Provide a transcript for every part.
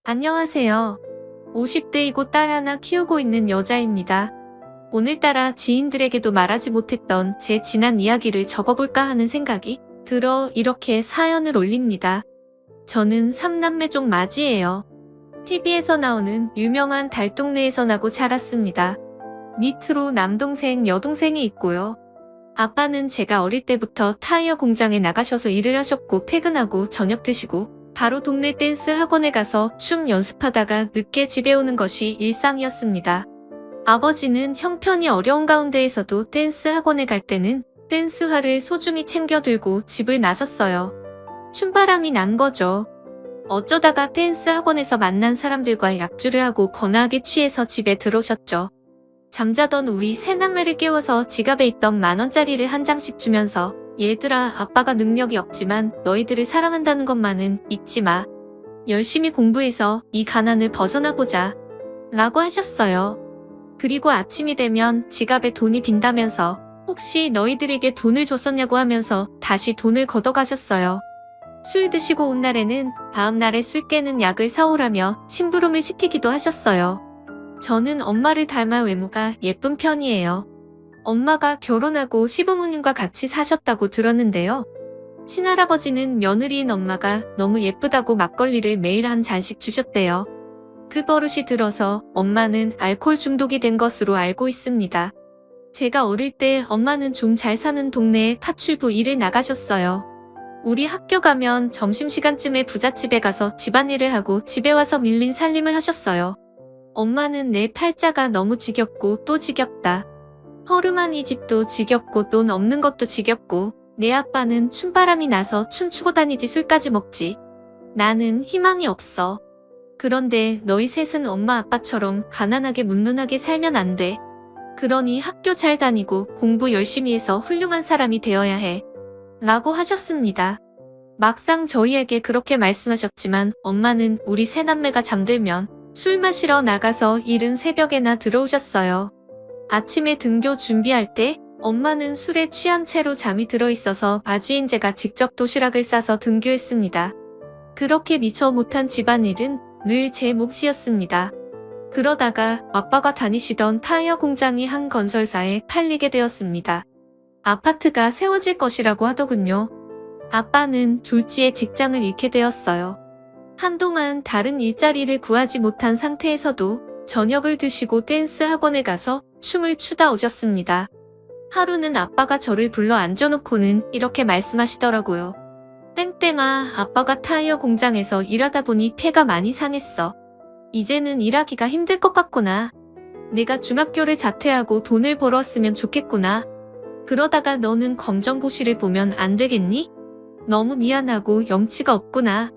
안녕하세요. 50대이고 딸 하나 키우고 있는 여자입니다. 오늘따라 지인들에게도 말하지 못했던 제 지난 이야기를 적어볼까 하는 생각이 들어 이렇게 사연을 올립니다. 저는 3남매 중 맞이예요. TV에서 나오는 유명한 달동네에서 나고 자랐습니다. 밑으로 남동생, 여동생이 있고요. 아빠는 제가 어릴 때부터 타이어 공장에 나가셔서 일을 하셨고 퇴근하고 저녁 드시고 바로 동네 댄스 학원에 가서 춤 연습하다가 늦게 집에 오는 것이 일상이었습니다. 아버지는 형편이 어려운 가운데에서도 댄스 학원에 갈 때는 댄스화를 소중히 챙겨 들고 집을 나섰어요. 춤바람이 난 거죠. 어쩌다가 댄스 학원에서 만난 사람들과 약주를 하고 거나하게 취해서 집에 들어오셨죠. 잠자던 우리 새남매를 깨워서 지갑에 있던 10,000원짜리를 한 장씩 주면서 얘들아, 아빠가 능력이 없지만 너희들을 사랑한다는 것만은 잊지 마. 열심히 공부해서 이 가난을 벗어나보자. 라고 하셨어요. 그리고 아침이 되면 지갑에 돈이 빈다면서 혹시 너희들에게 돈을 줬었냐고 하면서 다시 돈을 걷어가셨어요. 술 드시고 온 날에는 다음날에 술 깨는 약을 사오라며 심부름을 시키기도 하셨어요. 저는 엄마를 닮아 외모가 예쁜 편이에요. 엄마가 결혼하고 시부모님과 같이 사셨다고 들었는데요. 친할아버지는 며느리인 엄마가 너무 예쁘다고 막걸리를 매일 한 잔씩 주셨대요. 그 버릇이 들어서 엄마는 알코올 중독이 된 것으로 알고 있습니다. 제가 어릴 때 엄마는 좀 잘 사는 동네에 파출부 일을 나가셨어요. 우리 학교 가면 점심시간쯤에 부잣집에 가서 집안일을 하고 집에 와서 밀린 살림을 하셨어요. 엄마는 내 팔자가 너무 지겹고 또 지겹다. 허름한 이 집도 지겹고 돈 없는 것도 지겹고 내 아빠는 춤바람이 나서 춤추고 다니지 술까지 먹지. 나는 희망이 없어. 그런데 너희 셋은 엄마 아빠처럼 가난하게 문문하게 살면 안 돼. 그러니 학교 잘 다니고 공부 열심히 해서 훌륭한 사람이 되어야 해. 라고 하셨습니다. 막상 저희에게 그렇게 말씀하셨지만 엄마는 우리 새남매가 잠들면 술 마시러 나가서 이른 새벽에나 들어오셨어요. 아침에 등교 준비할 때 엄마는 술에 취한 채로 잠이 들어있어서 아지인 제가 직접 도시락을 싸서 등교했습니다. 그렇게 미처 못한 집안일은 늘 제 몫이었습니다. 그러다가 아빠가 다니시던 타이어 공장이 한 건설사에 팔리게 되었습니다. 아파트가 세워질 것이라고 하더군요. 아빠는 졸지에 직장을 잃게 되었어요. 한동안 다른 일자리를 구하지 못한 상태에서도 저녁을 드시고 댄스 학원에 가서 춤을 추다 오셨습니다. 하루는 아빠가 저를 불러 앉혀놓고는 이렇게 말씀하시더라고요. 땡땡아, 아빠가 타이어 공장에서 일하다 보니 폐가 많이 상했어. 이제는 일하기가 힘들 것 같구나. 내가 중학교를 자퇴하고 돈을 벌었으면 좋겠구나. 그러다가 너는 검정고시를 보면 안 되겠니? 너무 미안하고 염치가 없구나.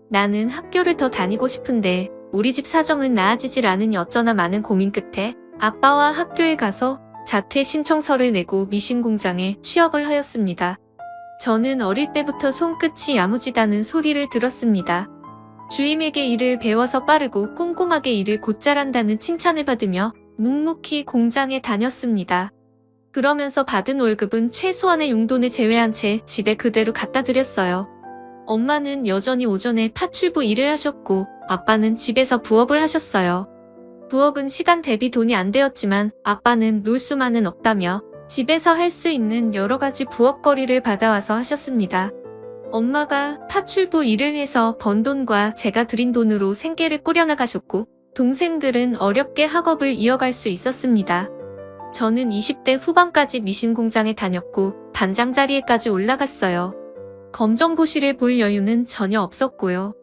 나는 학교를 더 다니고 싶은데 우리 집 사정은 나아지질 않으니 어쩌나 많은 고민 끝에 아빠와 학교에 가서 자퇴 신청서를 내고 미신공장에 취업을 하였습니다. 저는 어릴 때부터 손끝이 야무지다는 소리를 들었습니다. 주임에게 일을 배워서 빠르고 꼼꼼하게 일을 곧잘 한다는 칭찬을 받으며 묵묵히 공장에 다녔습니다. 그러면서 받은 월급은 최소한의 용돈을 제외한 채 집에 그대로 갖다 드렸어요. 엄마는 여전히 오전에 파출부 일을 하셨고 아빠는 집에서 부업을 하셨어요. 부업은 시간 대비 돈이 안 되었지만 아빠는 놀 수만은 없다며 집에서 할 수 있는 여러 가지 부업거리를 받아와서 하셨습니다. 엄마가 파출부 일을 해서 번 돈과 제가 드린 돈으로 생계를 꾸려나가셨고 동생들은 어렵게 학업을 이어갈 수 있었습니다. 저는 20대 후반까지 미신공장에 다녔고 반장 자리에까지 올라갔어요. 검정고시를 볼 여유는 전혀 없었고요.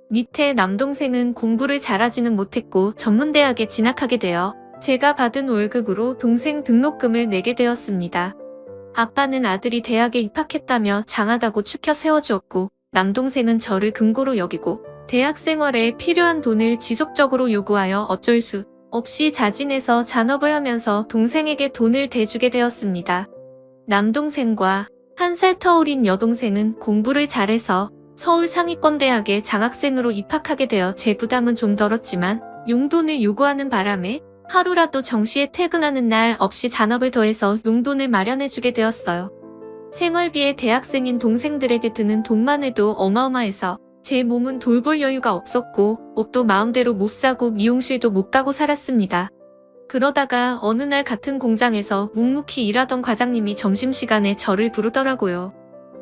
밑에 남동생은 공부를 잘하지는 못했고 전문대학에 진학하게 되어 제가 받은 월급으로 동생 등록금을 내게 되었습니다. 아빠는 아들이 대학에 입학했다며 장하다고 추켜 세워주었고 남동생은 저를 금고로 여기고 대학 생활에 필요한 돈을 지속적으로 요구하여 어쩔 수 없이 자진해서 잔업을 하면서 동생에게 돈을 대주게 되었습니다. 남동생과 1살 터울인 여동생은 공부를 잘해서 서울 상위권대학에 장학생으로 입학하게 되어 제 부담은 좀 덜었지만 용돈을 요구하는 바람에 하루라도 정시에 퇴근하는 날 없이 잔업을 더해서 용돈을 마련해주게 되었어요. 생활비에 대학생인 동생들에게 드는 돈만 해도 어마어마해서 제 몸은 돌볼 여유가 없었고 옷도 마음대로 못 사고 미용실도 못 가고 살았습니다. 그러다가 어느 날 같은 공장에서 묵묵히 일하던 과장님이 점심시간에 저를 부르더라고요.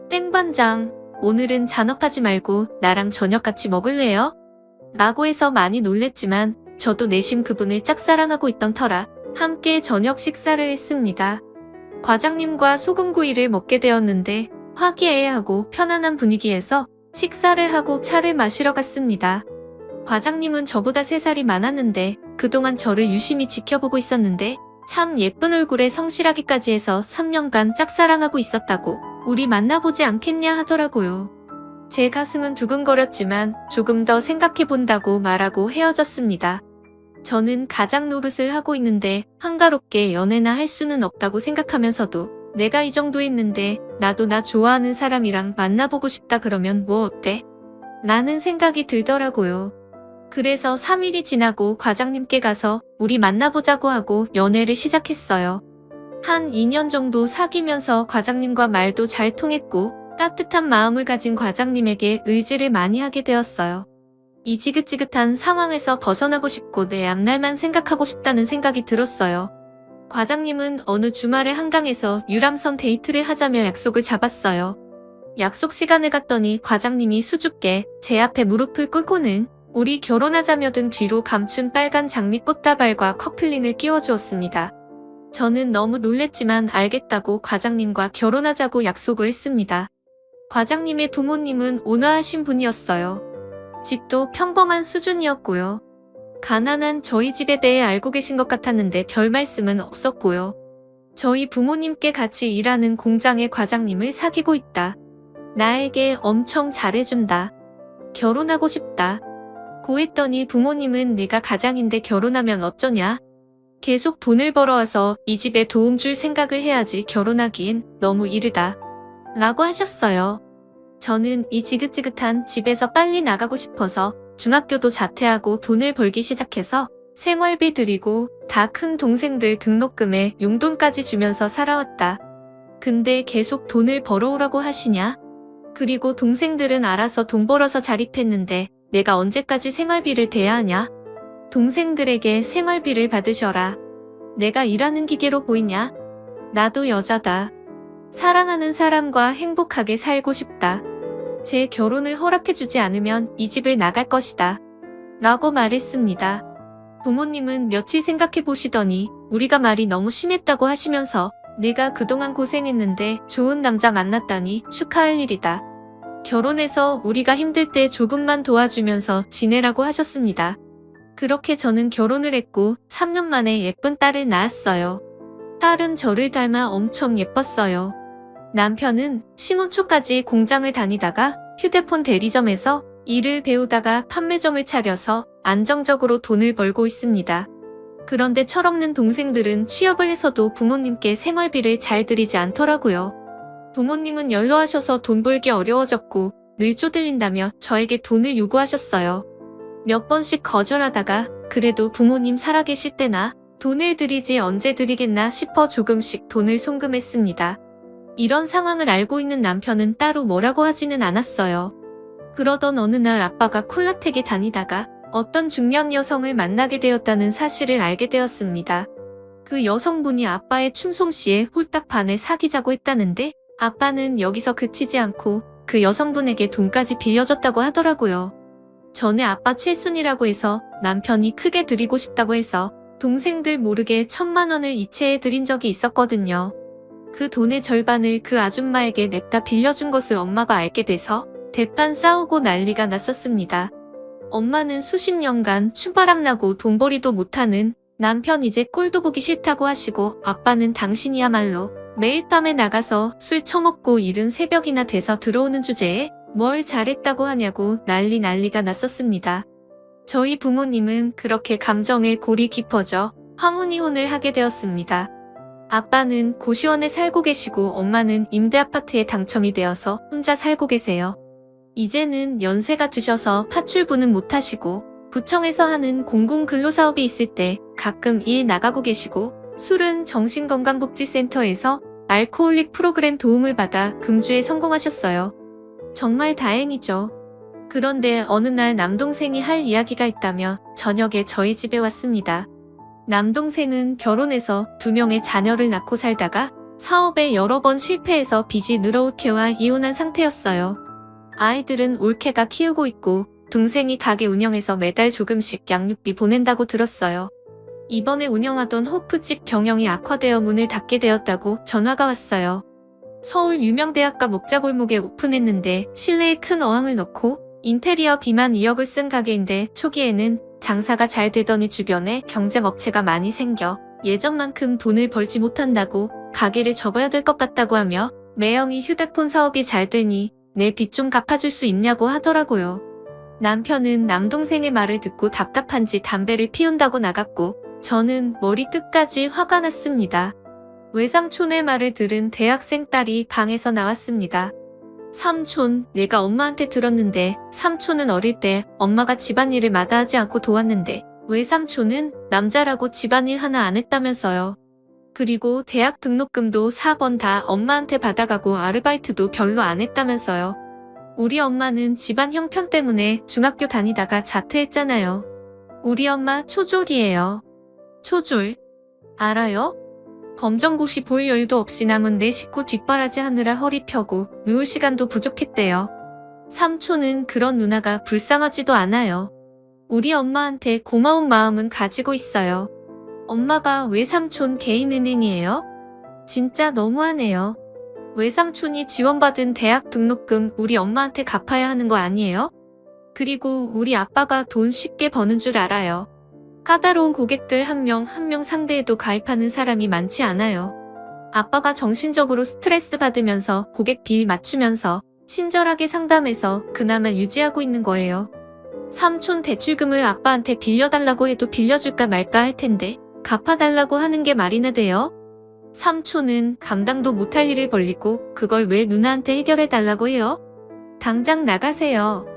땡반장, 오늘은 잔업하지 말고 나랑 저녁 같이 먹을래요? 라고 해서 많이 놀랬지만 저도 내심 그분을 짝사랑하고 있던 터라 함께 저녁 식사를 했습니다. 과장님과 소금구이를 먹게 되었는데 화기애애하고 편안한 분위기에서 식사를 하고 차를 마시러 갔습니다. 과장님은 저보다 3살이 많았는데 그동안 저를 유심히 지켜보고 있었는데 참 예쁜 얼굴에 성실하기까지 해서 3년간 짝사랑하고 있었다고 우리 만나보지 않겠냐 하더라고요. 제 가슴은 두근거렸지만 조금 더 생각해본다고 말하고 헤어졌습니다. 저는 가장 노릇을 하고 있는데 한가롭게 연애나 할 수는 없다고 생각하면서도 내가 이 정도 했는데 나도 나 좋아하는 사람이랑 만나보고 싶다 그러면 뭐 어때? 라는 생각이 들더라고요. 그래서 3일이 지나고 과장님께 가서 우리 만나보자고 하고 연애를 시작했어요. 한 2년 정도 사귀면서 과장님과 말도 잘 통했고 따뜻한 마음을 가진 과장님에게 의지를 많이 하게 되었어요. 이 지긋지긋한 상황에서 벗어나고 싶고 내 앞날만 생각하고 싶다는 생각이 들었어요. 과장님은 어느 주말에 한강에서 유람선 데이트를 하자며 약속을 잡았어요. 약속 시간에 갔더니 과장님이 수줍게 제 앞에 무릎을 꿇고는 우리 결혼하자며 등 뒤로 감춘 빨간 장미 꽃다발과 커플링을 끼워주었습니다. 저는 너무 놀랬지만 알겠다고 과장님과 결혼하자고 약속을 했습니다. 과장님의 부모님은 온화하신 분이었어요. 집도 평범한 수준이었고요. 가난한 저희 집에 대해 알고 계신 것 같았는데 별 말씀은 없었고요. 저희 부모님께 같이 일하는 공장의 과장님을 사귀고 있다. 나에게 엄청 잘해준다. 결혼하고 싶다. 고했더니 부모님은 네가 가장인데 결혼하면 어쩌냐? 계속 돈을 벌어와서 이 집에 도움 줄 생각을 해야지 결혼하기엔 너무 이르다. 라고 하셨어요. 저는 이 지긋지긋한 집에서 빨리 나가고 싶어서 중학교도 자퇴하고 돈을 벌기 시작해서 생활비 드리고 다 큰 동생들 등록금에 용돈까지 주면서 살아왔다. 근데 계속 돈을 벌어오라고 하시냐? 그리고 동생들은 알아서 돈 벌어서 자립했는데 내가 언제까지 생활비를 대야 하냐? 동생들에게 생활비를 받으셔라. 내가 일하는 기계로 보이냐? 나도 여자다. 사랑하는 사람과 행복하게 살고 싶다. 제 결혼을 허락해주지 않으면 이 집을 나갈 것이다. 라고 말했습니다. 부모님은 며칠 생각해 보시더니 우리가 말이 너무 심했다고 하시면서 네가 그동안 고생했는데 좋은 남자 만났다니 축하할 일이다. 결혼해서 우리가 힘들 때 조금만 도와주면서 지내라고 하셨습니다. 그렇게 저는 결혼을 했고 3년 만에 예쁜 딸을 낳았어요. 딸은 저를 닮아 엄청 예뻤어요. 남편은 신혼 초까지 공장을 다니다가 휴대폰 대리점에서 일을 배우다가 판매점을 차려서 안정적으로 돈을 벌고 있습니다. 그런데 철없는 동생들은 취업을 해서도 부모님께 생활비를 잘 드리지 않더라고요. 부모님은 연로하셔서 돈 벌기 어려워졌고 늘 쪼들린다며 저에게 돈을 요구하셨어요. 몇 번씩 거절하다가 그래도 부모님 살아계실 때나 돈을 드리지 언제 드리겠나 싶어 조금씩 돈을 송금했습니다. 이런 상황을 알고 있는 남편은 따로 뭐라고 하지는 않았어요. 그러던 어느 날 아빠가 콜라텍에 다니다가 어떤 중년 여성을 만나게 되었다는 사실을 알게 되었습니다. 그 여성분이 아빠의 춤솜씨에 홀딱 반해 사귀자고 했다는데 아빠는 여기서 그치지 않고 그 여성분에게 돈까지 빌려줬다고 하더라고요. 전에 아빠 칠순이라고 해서 남편이 크게 드리고 싶다고 해서 동생들 모르게 1,000만 원을 이체해 드린 적이 있었거든요. 그 돈의 절반을 그 아줌마에게 냅다 빌려준 것을 엄마가 알게 돼서 대판 싸우고 난리가 났었습니다. 엄마는 수십 년간 춤바람나고 돈벌이도 못하는 남편 이제 꼴도 보기 싫다고 하시고 아빠는 당신이야말로 매일 밤에 나가서 술 처먹고 이른 새벽이나 돼서 들어오는 주제에 뭘 잘했다고 하냐고 난리가 났었습니다. 저희 부모님은 그렇게 감정에 골이 깊어져 화문이혼을 하게 되었습니다. 아빠는 고시원에 살고 계시고 엄마는 임대아파트에 당첨이 되어서 혼자 살고 계세요. 이제는 연세가 드셔서 파출부는 못하시고 구청에서 하는 공공근로사업이 있을 때 가끔 일 나가고 계시고 술은 정신건강복지센터에서 알코올릭 프로그램 도움을 받아 금주에 성공하셨어요. 정말 다행이죠. 그런데 어느 날 남동생이 할 이야기가 있다며 저녁에 저희 집에 왔습니다. 남동생은 결혼해서 2명의 자녀를 낳고 살다가 사업에 여러 번 실패해서 빚이 늘어올케와 이혼한 상태였어요. 아이들은 올케가 키우고 있고 동생이 가게 운영해서 매달 조금씩 양육비 보낸다고 들었어요. 이번에 운영하던 호프집 경영이 악화되어 문을 닫게 되었다고 전화가 왔어요. 서울 유명 대학가 목자골목에 오픈했는데 실내에 큰 어항을 넣고 인테리어 비만 2억을 쓴 가게인데 초기에는 장사가 잘 되더니 주변에 경쟁업체가 많이 생겨 예전만큼 돈을 벌지 못한다고 가게를 접어야 될 것 같다고 하며 매형이 휴대폰 사업이 잘 되니 내 빚 좀 갚아줄 수 있냐고 하더라고요. 남편은 남동생의 말을 듣고 답답한지 담배를 피운다고 나갔고 저는 머리 끝까지 화가 났습니다. 외삼촌의 말을 들은 대학생 딸이 방에서 나왔습니다. 삼촌, 내가 엄마한테 들었는데 삼촌은 어릴 때 엄마가 집안일을 마다하지 않고 도왔는데 외삼촌은 남자라고 집안일 하나 안 했다면서요. 그리고 대학 등록금도 4번 다 엄마한테 받아가고 아르바이트도 별로 안 했다면서요. 우리 엄마는 집안 형편 때문에 중학교 다니다가 자퇴했잖아요. 우리 엄마 초졸이에요. 초졸. 알아요? 검정고시 볼 여유도 없이 남은 내 식구 뒷바라지 하느라 허리 펴고 누울 시간도 부족했대요. 삼촌은 그런 누나가 불쌍하지도 않아요. 우리 엄마한테 고마운 마음은 가지고 있어요. 엄마가 외삼촌 개인은행이에요? 진짜 너무하네요. 외삼촌이 지원받은 대학 등록금 우리 엄마한테 갚아야 하는 거 아니에요? 그리고 우리 아빠가 돈 쉽게 버는 줄 알아요. 까다로운 고객들 한 명 한 명 상대해도 가입하는 사람이 많지 않아요. 아빠가 정신적으로 스트레스 받으면서 고객 비위 맞추면서 친절하게 상담해서 그나마 유지하고 있는 거예요. 삼촌 대출금을 아빠한테 빌려달라고 해도 빌려줄까 말까 할 텐데 갚아달라고 하는 게 말이나 돼요? 삼촌은 감당도 못할 일을 벌리고 그걸 왜 누나한테 해결해달라고 해요? 당장 나가세요.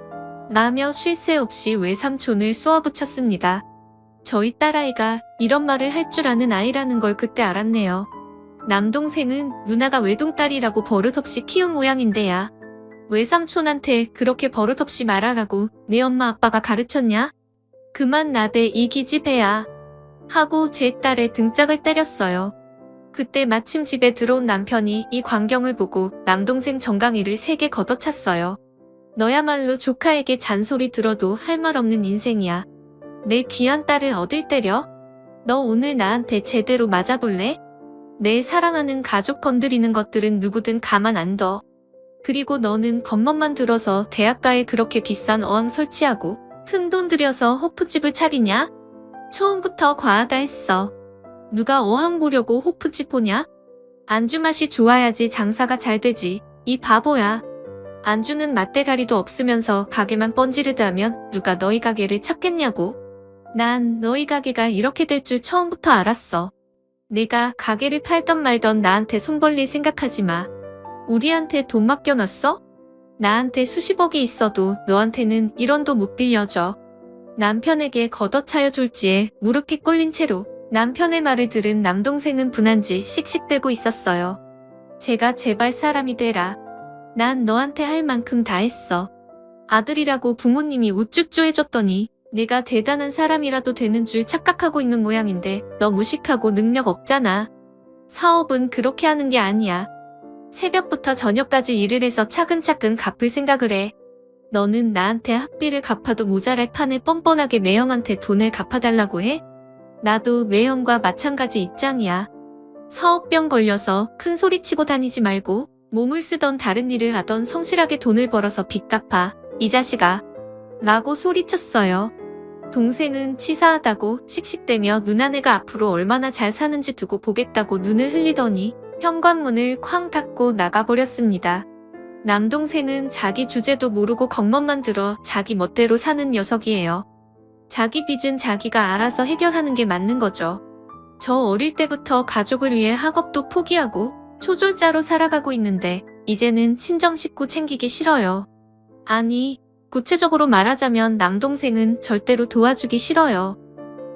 라며 쉴 새 없이 외삼촌을 쏘아붙였습니다. 저희 딸아이가 이런 말을 할 줄 아는 아이라는 걸 그때 알았네요. 남동생은 누나가 외동딸이라고 버릇없이 키운 모양인데야. 외삼촌한테 그렇게 버릇없이 말하라고 네 엄마 아빠가 가르쳤냐? 그만 나대 이 기집애야. 하고 제 딸의 등짝을 때렸어요. 그때 마침 집에 들어온 남편이 이 광경을 보고 남동생 정강이를 3개 걷어찼어요. 너야말로 조카에게 잔소리 들어도 할 말 없는 인생이야. 내 귀한 딸을 어딜 때려? 너 오늘 나한테 제대로 맞아볼래? 내 사랑하는 가족 건드리는 것들은 누구든 가만 안 둬. 그리고 너는 겉멋만 들어서 대학가에 그렇게 비싼 어항 설치하고 큰돈 들여서 호프집을 차리냐? 처음부터 과하다 했어. 누가 어항 보려고 호프집 보냐? 안주 맛이 좋아야지 장사가 잘 되지. 이 바보야. 안주는 맛대가리도 없으면서 가게만 뻔지르다면 누가 너희 가게를 찾겠냐고. 난 너희 가게가 이렇게 될 줄 처음부터 알았어. 내가 가게를 팔던 말던 나한테 손 벌릴 생각하지 마. 우리한테 돈 맡겨놨어? 나한테 수십억이 있어도 너한테는 1원도 못 빌려줘. 남편에게 걷어차여 졸지에 무릎이 꿇린 채로 남편의 말을 들은 남동생은 분한지 씩씩대고 있었어요. 제가 제발 사람이 되라. 난 너한테 할 만큼 다 했어. 아들이라고 부모님이 우쭈쭈 해줬더니 내가 대단한 사람이라도 되는 줄 착각하고 있는 모양인데 너 무식하고 능력 없잖아. 사업은 그렇게 하는 게 아니야. 새벽부터 저녁까지 일을 해서 차근차근 갚을 생각을 해. 너는 나한테 학비를 갚아도 모자랄 판에 뻔뻔하게 매형한테 돈을 갚아달라고 해? 나도 매형과 마찬가지 입장이야. 사업병 걸려서 큰 소리 치고 다니지 말고 몸을 쓰던 다른 일을 하던 성실하게 돈을 벌어서 빚 갚아. 이 자식아. 라고 소리쳤어요. 동생은 치사하다고 씩씩대며 누나네가 앞으로 얼마나 잘 사는지 두고 보겠다고 눈을 흘리더니 현관문을 쾅 닫고 나가버렸습니다. 남동생은 자기 주제도 모르고 겉멋만 들어 자기 멋대로 사는 녀석이에요. 자기 빚은 자기가 알아서 해결하는 게 맞는 거죠. 저 어릴 때부터 가족을 위해 학업도 포기하고 초졸자로 살아가고 있는데 이제는 친정 식구 챙기기 싫어요. 아니, 구체적으로 말하자면 남동생은 절대로 도와주기 싫어요.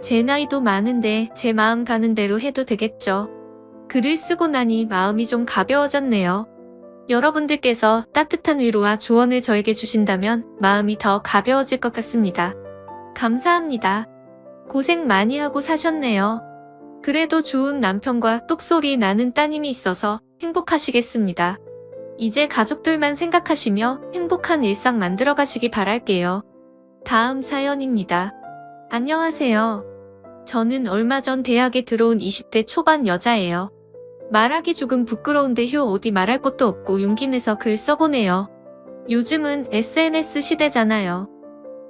제 나이도 많은데 제 마음 가는 대로 해도 되겠죠. 글을 쓰고 나니 마음이 좀 가벼워졌네요. 여러분들께서 따뜻한 위로와 조언을 저에게 주신다면 마음이 더 가벼워질 것 같습니다. 감사합니다. 고생 많이 하고 사셨네요. 그래도 좋은 남편과 똑소리 나는 따님이 있어서 행복하시겠습니다. 이제 가족들만 생각하시며 행복한 일상 만들어 가시기 바랄게요. 다음 사연입니다. 안녕하세요. 저는 얼마 전 대학에 들어온 20대 초반 여자예요. 말하기 조금 부끄러운데 어디 말할 것도 없고 용기 내서 글 써보네요. 요즘은 SNS 시대잖아요.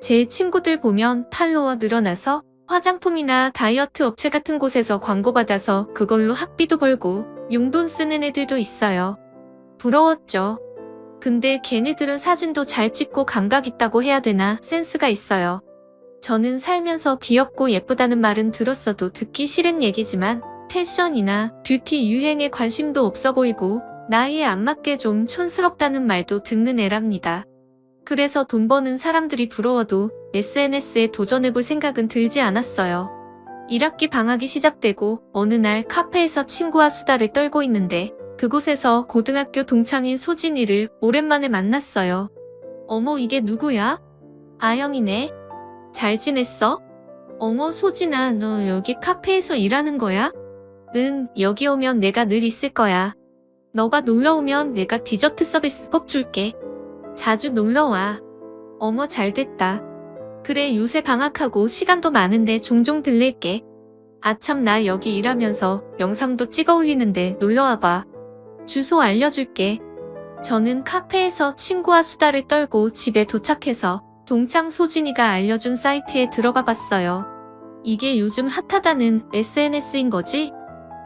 제 친구들 보면 팔로워 늘어나서 화장품이나 다이어트 업체 같은 곳에서 광고받아서 그걸로 학비도 벌고 용돈 쓰는 애들도 있어요. 부러웠죠. 근데 걔네들은 사진도 잘 찍고 감각 있다고 해야 되나 센스가 있어요. 저는 살면서 귀엽고 예쁘다는 말은 들었어도 듣기 싫은 얘기지만 패션이나 뷰티 유행에 관심도 없어 보이고 나이에 안 맞게 좀 촌스럽다는 말도 듣는 애랍니다. 그래서 돈 버는 사람들이 부러워도 SNS에 도전해볼 생각은 들지 않았어요. 1학기 방학이 시작되고 어느 날 카페에서 친구와 수다를 떨고 있는데 그곳에서 고등학교 동창인 소진이를 오랜만에 만났어요. 어머 이게 누구야? 아영이네. 잘 지냈어? 어머 소진아 너 여기 카페에서 일하는 거야? 응 여기 오면 내가 늘 있을 거야. 너가 놀러 오면 내가 디저트 서비스 꼭 줄게. 자주 놀러와. 어머 잘됐다. 그래 요새 방학하고 시간도 많은데 종종 들릴게. 아참 나 여기 일하면서 영상도 찍어 올리는데 놀러와봐. 주소 알려줄게. 저는 카페에서 친구와 수다를 떨고 집에 도착해서 동창 소진이가 알려준 사이트에 들어가 봤어요. 이게 요즘 핫하다는 SNS인 거지?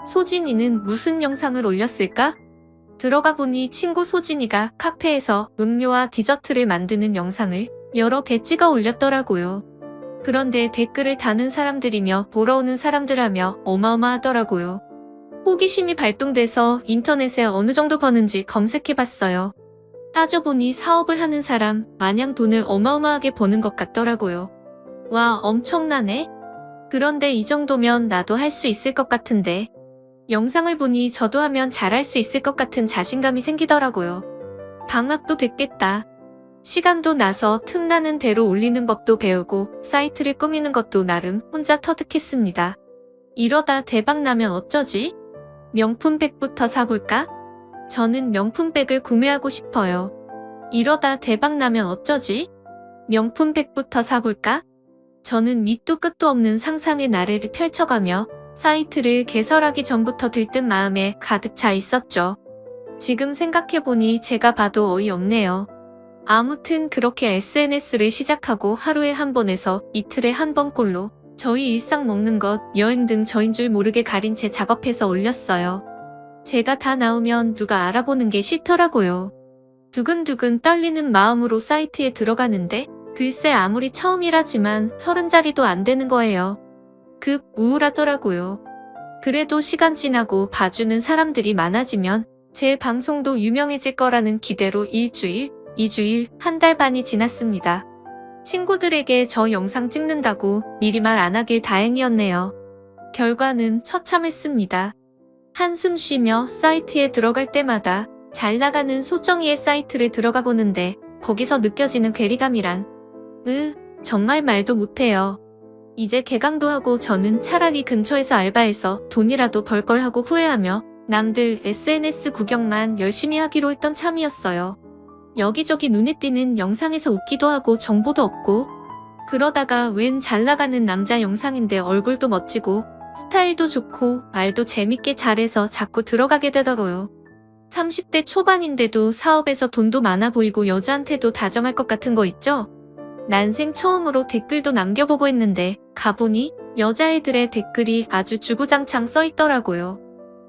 소진이는 무슨 영상을 올렸을까? 들어가 보니 친구 소진이가 카페에서 음료와 디저트를 만드는 영상을 여러 개 찍어 올렸더라고요. 그런데 댓글을 다는 사람들이며 보러 오는 사람들하며 어마어마하더라고요. 호기심이 발동돼서 인터넷에 어느 정도 버는지 검색해봤어요. 따져보니 사업을 하는 사람 마냥 돈을 어마어마하게 버는 것 같더라고요. 와 엄청나네. 그런데 이 정도면 나도 할 수 있을 것 같은데. 영상을 보니 저도 하면 잘할 수 있을 것 같은 자신감이 생기더라고요. 방학도 됐겠다. 시간도 나서 틈나는 대로 올리는 법도 배우고 사이트를 꾸미는 것도 나름 혼자 터득했습니다. 이러다 대박 나면 어쩌지? 명품백부터 사볼까? 저는 명품백을 구매하고 싶어요. 이러다 대박 나면 어쩌지? 명품백부터 사볼까? 저는 밑도 끝도 없는 상상의 나래를 펼쳐가며 사이트를 개설하기 전부터 들뜬 마음에 가득 차 있었죠. 지금 생각해보니 제가 봐도 어이없네요. 아무튼 그렇게 SNS를 시작하고 하루에 한 번에서 이틀에 한 번꼴로 저희 일상 먹는 것, 여행 등 저인 줄 모르게 가린 채 작업해서 올렸어요. 제가 다 나오면 누가 알아보는 게 싫더라고요. 두근두근 떨리는 마음으로 사이트에 들어가는데 글쎄 아무리 처음이라지만 30자리도 안 되는 거예요. 급 우울하더라고요. 그래도 시간 지나고 봐주는 사람들이 많아지면 제 방송도 유명해질 거라는 기대로 일주일, 2주일, 한 달 반이 지났습니다. 친구들에게 저 영상 찍는다고 미리 말 안 하길 다행이었네요. 결과는 처참했습니다. 한숨 쉬며 사이트에 들어갈 때마다 잘 나가는 소정이의 사이트를 들어가 보는데 거기서 느껴지는 괴리감이란 정말 말도 못해요. 이제 개강도 하고 저는 차라리 근처에서 알바해서 돈이라도 벌 걸 하고 후회하며 남들 SNS 구경만 열심히 하기로 했던 참이었어요. 여기저기 눈에 띄는 영상에서 웃기도 하고 정보도 얻고 그러다가 웬 잘 나가는 남자 영상인데 얼굴도 멋지고 스타일도 좋고 말도 재밌게 잘해서 자꾸 들어가게 되더라고요. 30대 초반인데도 사업에서 돈도 많아 보이고 여자한테도 다정할 것 같은 거 있죠? 난생 처음으로 댓글도 남겨보고 했는데 가보니 여자애들의 댓글이 아주 주구장창 써있더라고요.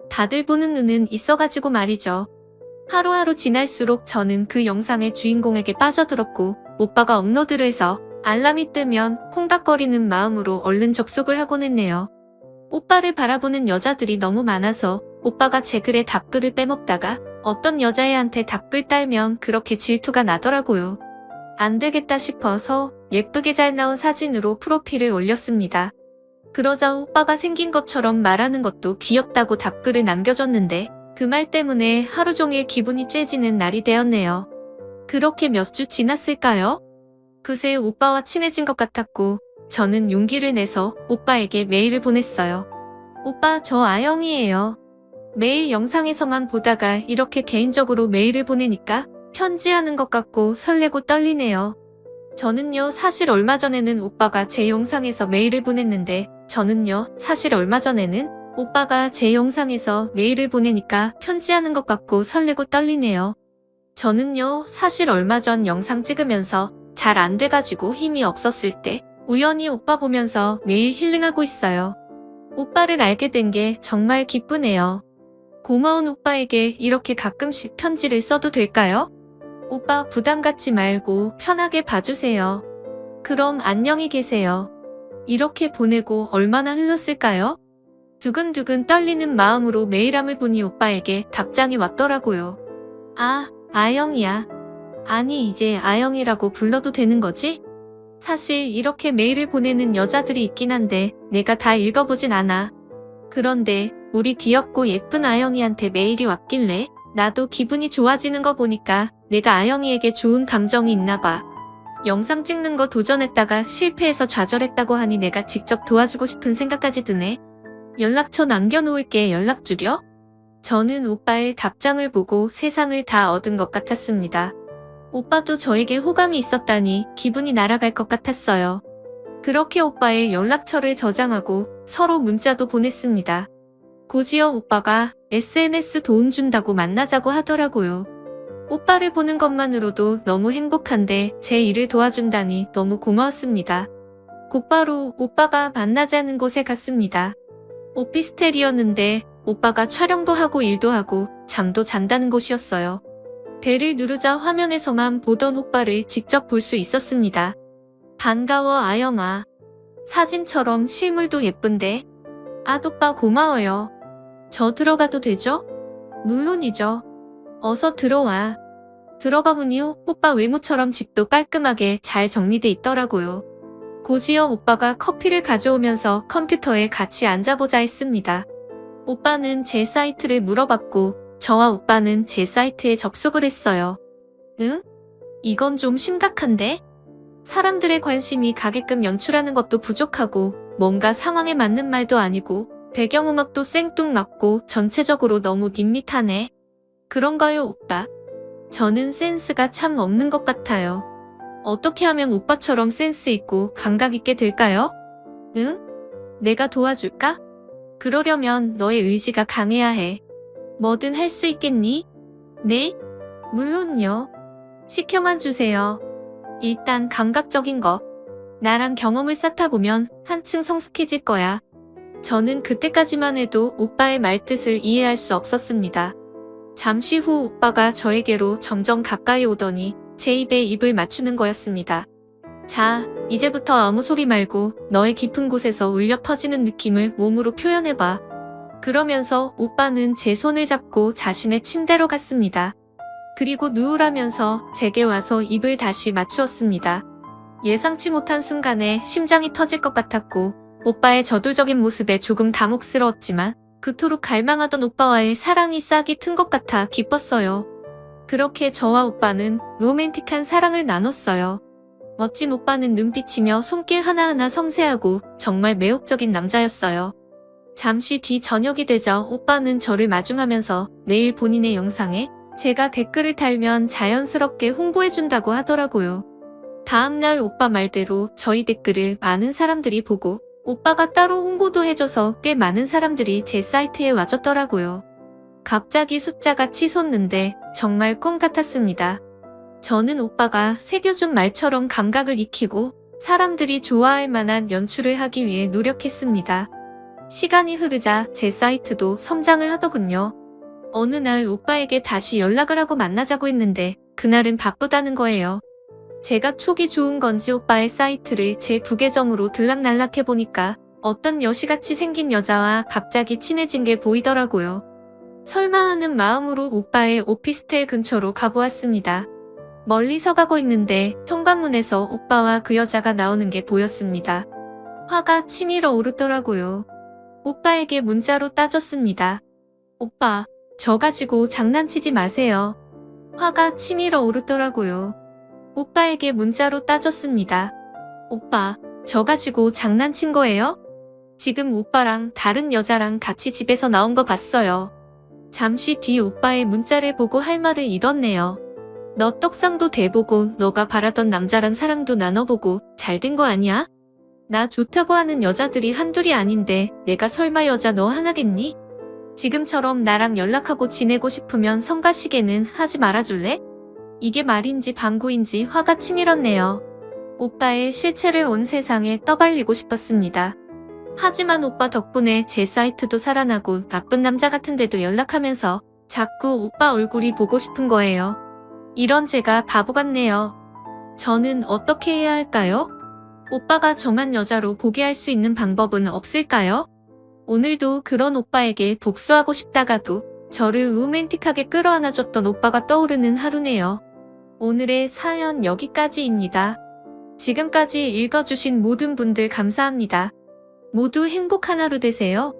다들 보는 눈은 있어가지고 말이죠. 하루하루 지날수록 저는 그 영상의 주인공에게 빠져들었고 오빠가 업로드를 해서 알람이 뜨면 콩닥거리는 마음으로 얼른 접속을 하곤 했네요. 오빠를 바라보는 여자들이 너무 많아서 오빠가 제 글에 답글을 빼먹다가 어떤 여자애한테 답글 달면 그렇게 질투가 나더라고요. 안 되겠다 싶어서 예쁘게 잘 나온 사진으로 프로필을 올렸습니다. 그러자 오빠가 생긴 것처럼 말하는 것도 귀엽다고 답글을 남겨줬는데 그 말 때문에 하루 종일 기분이 째지는 날이 되었네요. 그렇게 몇 주 지났을까요? 그새 오빠와 친해진 것 같았고 저는 용기를 내서 오빠에게 메일을 보냈어요. 오빠, 저 아영이에요. 매일 영상에서만 보다가 이렇게 개인적으로 메일을 보내니까 편지하는 것 같고 설레고 떨리네요. 저는요, 사실 얼마 전에는 오빠가 제 영상에서 메일을 보냈는데 오빠가 제 영상에서 메일을 보내니까 편지하는 것 같고 설레고 떨리네요. 저는요, 사실 얼마 전 영상 찍으면서 잘 안 돼가지고 힘이 없었을 때 우연히 오빠 보면서 매일 힐링하고 있어요. 오빠를 알게 된 게 정말 기쁘네요. 고마운 오빠에게 이렇게 가끔씩 편지를 써도 될까요? 오빠 부담 갖지 말고 편하게 봐주세요. 그럼 안녕히 계세요. 이렇게 보내고 얼마나 흘렀을까요? 두근두근 떨리는 마음으로 메일함을 보니 오빠에게 답장이 왔더라고요. 아, 아영이야. 아니, 이제 아영이라고 불러도 되는 거지? 사실 이렇게 메일을 보내는 여자들이 있긴 한데 내가 다 읽어보진 않아. 그런데 우리 귀엽고 예쁜 아영이한테 메일이 왔길래 나도 기분이 좋아지는 거 보니까 내가 아영이에게 좋은 감정이 있나 봐. 영상 찍는 거 도전했다가 실패해서 좌절했다고 하니 내가 직접 도와주고 싶은 생각까지 드네. 연락처 남겨놓을게. 연락 주려? 저는 오빠의 답장을 보고 세상을 다 얻은 것 같았습니다. 오빠도 저에게 호감이 있었다니 기분이 날아갈 것 같았어요. 그렇게 오빠의 연락처를 저장하고 서로 문자도 보냈습니다. 곧이어 오빠가 SNS 도움 준다고 만나자고 하더라고요. 오빠를 보는 것만으로도 너무 행복한데 제 일을 도와준다니 너무 고마웠습니다. 곧바로 오빠가 만나자는 곳에 갔습니다. 오피스텔이었는데 오빠가 촬영도 하고 일도 하고 잠도 잔다는 곳이었어요. 벨을 누르자 화면에서만 보던 오빠를 직접 볼 수 있었습니다. 반가워, 아영아. 사진처럼 실물도 예쁜데. 오빠 고마워요. 저 들어가도 되죠? 물론이죠. 어서 들어와. 들어가 보니요, 오빠 외모처럼 집도 깔끔하게 잘 정리돼 있더라고요. 곧이어 오빠가 커피를 가져오면서 컴퓨터에 같이 앉아보자 했습니다. 오빠는 제 사이트를 물어봤고 저와 오빠는 제 사이트에 접속을 했어요. 응? 이건 좀 심각한데? 사람들의 관심이 가게끔 연출하는 것도 부족하고 뭔가 상황에 맞는 말도 아니고 배경음악도 생뚱맞고 전체적으로 너무 밋밋하네. 그런가요, 오빠? 저는 센스가 참 없는 것 같아요. 어떻게 하면 오빠처럼 센스 있고 감각 있게 될까요? 응? 내가 도와줄까? 그러려면 너의 의지가 강해야 해. 뭐든 할 수 있겠니? 네? 물론요. 시켜만 주세요. 일단 감각적인 거. 나랑 경험을 쌓다 보면 한층 성숙해질 거야. 저는 그때까지만 해도 오빠의 말뜻을 이해할 수 없었습니다. 잠시 후 오빠가 저에게로 점점 가까이 오더니 제 입에 입을 맞추는 거였습니다. 자, 이제부터 아무 소리 말고 너의 깊은 곳에서 울려 퍼지는 느낌을 몸으로 표현해봐. 그러면서 오빠는 제 손을 잡고 자신의 침대로 갔습니다. 그리고 누우라면서 제게 와서 입을 다시 맞추었습니다. 예상치 못한 순간에 심장이 터질 것 같았고 오빠의 저돌적인 모습에 조금 당혹스러웠지만 그토록 갈망하던 오빠와의 사랑이 싹이 튼 것 같아 기뻤어요. 그렇게 저와 오빠는 로맨틱한 사랑을 나눴어요. 멋진 오빠는 눈빛이며 손길 하나하나 섬세하고 정말 매혹적인 남자였어요. 잠시 뒤 저녁이 되자 오빠는 저를 마중하면서 내일 본인의 영상에 제가 댓글을 달면 자연스럽게 홍보해준다고 하더라고요. 다음날 오빠 말대로 저희 댓글을 많은 사람들이 보고 오빠가 따로 홍보도 해줘서 꽤 많은 사람들이 제 사이트에 와줬더라고요. 갑자기 숫자가 치솟는데 정말 꿈 같았습니다. 저는 오빠가 새겨준 말처럼 감각을 익히고 사람들이 좋아할 만한 연출을 하기 위해 노력했습니다. 시간이 흐르자 제 사이트도 성장을 하더군요. 어느 날 오빠에게 다시 연락을 하고 만나자고 했는데 그날은 바쁘다는 거예요. 제가 촉이 좋은 건지 오빠의 사이트를 제 부계정으로 들락날락해보니까 어떤 여시같이 생긴 여자와 갑자기 친해진 게 보이더라고요. 설마 하는 마음으로 오빠의 오피스텔 근처로 가보았습니다. 멀리서 가고 있는데 현관문에서 오빠와 그 여자가 나오는 게 보였습니다. 화가 치밀어 오르더라고요. 오빠에게 문자로 따졌습니다. 오빠, 저 가지고 장난치지 마세요. 화가 치밀어 오르더라고요. 오빠에게 문자로 따졌습니다. 오빠, 저 가지고 장난친 거예요? 지금 오빠랑 다른 여자랑 같이 집에서 나온 거 봤어요. 잠시 뒤 오빠의 문자를 보고 할 말을 잃었네요. 너 떡상도 돼보고 너가 바라던 남자랑 사랑도 나눠보고 잘 된 거 아니야? 나 좋다고 하는 여자들이 한둘이 아닌데 내가 설마 여자 너 하나겠니? 지금처럼 나랑 연락하고 지내고 싶으면 성가시게는 하지 말아줄래? 이게 말인지 방구인지 화가 치밀었네요. 오빠의 실체를 온 세상에 떠발리고 싶었습니다. 하지만 오빠 덕분에 제 사이트도 살아나고 나쁜 남자 같은데도 연락하면서 자꾸 오빠 얼굴이 보고 싶은 거예요. 이런 제가 바보 같네요. 저는 어떻게 해야 할까요? 오빠가 정한 여자로 보게 할 수 있는 방법은 없을까요? 오늘도 그런 오빠에게 복수하고 싶다가도 저를 로맨틱하게 끌어안아줬던 오빠가 떠오르는 하루네요. 오늘의 사연 여기까지입니다. 지금까지 읽어주신 모든 분들 감사합니다. 모두 행복한 하루 되세요.